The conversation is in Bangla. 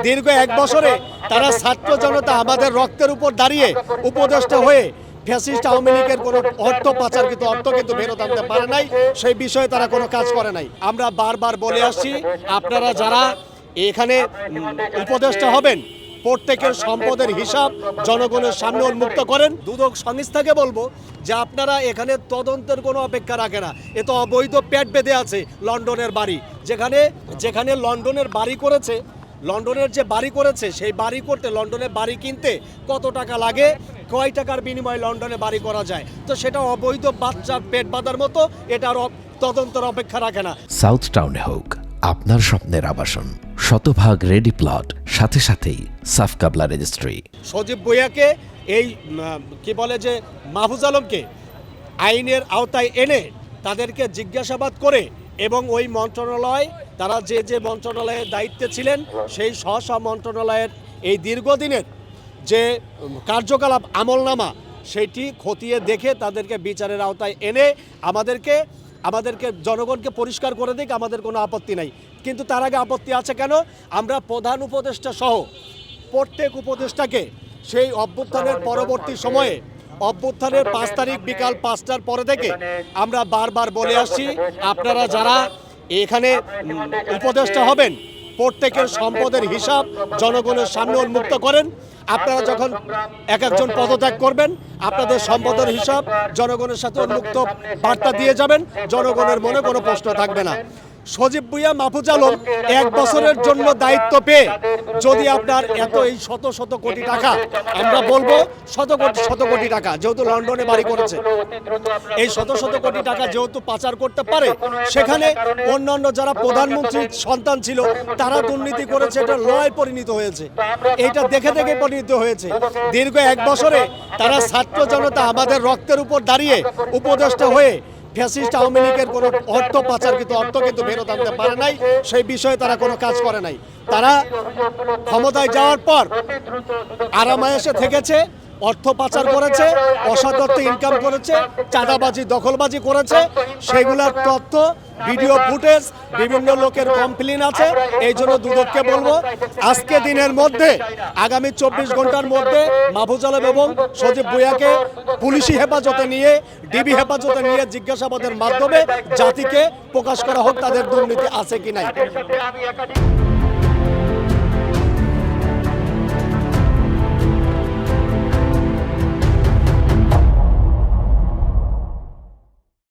দীর্ঘ 1 বছরে তারা ছাত্র জনতা আমাদের রক্তের উপর দাঁড়িয়ে উপদেষ্টা হয়ে ফ্যাসিস্ট আওয়ামী লীগের কোনো অর্থ পাচারকৃত অর্থ কিন্তু ফেরত আনতে পারে নাই, সেই বিষয়ে তারা কোনো কাজ করে নাই। আমরা বারবার বলে আসছি, আপনারা যারা এখানে উপদেষ্টা হবেন প্রত্যেকের সম্পদের হিসাব জনগণের সামনে উন্মুক্ত করেন। দুদক সংস্থাকে বলবো যে আপনারা এখানে তদন্তের কোনো অপেক্ষা রাখে না, এ তো অবৈধ পেট বেঁধে আছে লন্ডনের বাড়ি, যেখানে লন্ডনের বাড়ি করেছে, লন্ডনের যে বাড়ি করেছে সেই বাড়ি করতে লন্ডনে বাড়ি কিনতে কত টাকা লাগে, কয় টাকার বিনিময়ে লন্ডনে বাড়ি করা যায়, তো সেটা অবৈধ বাচ্চার পেট বাঁধার মতো, এটার তদন্তের অপেক্ষা রাখে না। সাউথ টাউনে হোক আপনার স্বপ্নের আবাসন, শতভাগ রেডি প্লট, সাথে সাথেই সাফ কাবলা রেজিস্ট্রি। সজীব ভুঁইয়াকে এই কি বলে যে মাহফুজ আলমকে আইনের আওতায় এনে তাদেরকে জিজ্ঞাসাবাদ করে এবং ওই মন্ত্রণালয় তারা যে মন্ত্রণালয়ের দায়িত্বে ছিলেন সেই স্ব মন্ত্রণালয়ের এই দীর্ঘদিনের যে কার্যকলাপ আমলনামা সেটি খতিয়ে দেখে তাদেরকে বিচারের আওতায় এনে আমাদেরকে জনগণকে পরিষ্কার করে দিক, আমাদের কোনো আপত্তি নাই। কিন্তু তার আগে আপত্তি আছে কেন? আমরা প্রধান উপদেষ্টা সহ প্রত্যেক উপদেষ্টাকে সেই অভ্যুত্থানের পরবর্তী সময়ে অভ্যুত্থানের 5 তারিখ বিকাল 5টার পরে থেকে আমরা বারবার বলে আসছি, আপনারা যারা এখানে উপদেষ্টা হবেন প্রত্যেকের সম্পদের হিসাব জনগণের সামনে উন্মুক্ত করেন। আপনারা যখন একজন পদত্যাগ করবেন আপনাদের সম্পদের হিসাব জনগণের সাথে উন্মুক্ত বার্তা দিয়ে যাবেন, জনগণের মনে কোনো প্রশ্ন থাকবে না। সজীব ভুঁইয়া মাহফুজ আলম 1 বছরের জন্য দায়িত্ব পেয়ে যদি আপনার এই শত কোটি টাকা, আমরা বলবো শত কোটি টাকা, যেহেতু লন্ডনে বাড়ি করেছে, এই শত কোটি টাকা যেহেতু পাচার করতে পারে, সেখানে অন্যান্য যারা প্রধানমন্ত্রীর সন্তান ছিল তারা দুর্নীতি করেছে, এটা লয় পরিণত হয়েছে, এইটা দেখে পরিণত হয়েছে। দীর্ঘ 1 বছরে তারা ছাত্র জনতা আমাদের রক্তের উপর দাঁড়িয়ে উপদেষ্টা হয়ে ফ্যাসিস্ট আওয়ামী লীগের কোনো অর্থ পাচারকৃত অর্থ কিন্তু ফেরত আনতে পারে নাই, সেই বিষয়ে তারা কোনো কাজ করে নাই। তারা ক্ষমতায় যাওয়ার পর আরামায়েশে থেকেছে, অর্থ পাচার করেছে, অসৎ অর্থ ইনকাম করেছে, চাঁদাবাজি দখলবাজি করেছে, সেগুলোর তথ্য ভিডিও ফুটেজ বিভিন্ন লোকের কমপ্লেন আছে। এই জন্য দুদককে বলবো আজকে দিনের মধ্যে আগামী 24 ঘন্টার মধ্যে মাহফুজ আলম এবং সজীব ভুঁইয়াকে পুলিশি হেফাজতে নিয়ে ডিবি হেফাজতে নিয়ে জিজ্ঞাসাবাদের মাধ্যমে জাতিকে প্রকাশ করা হোক তাদের দুর্নীতি আছে কি নাই।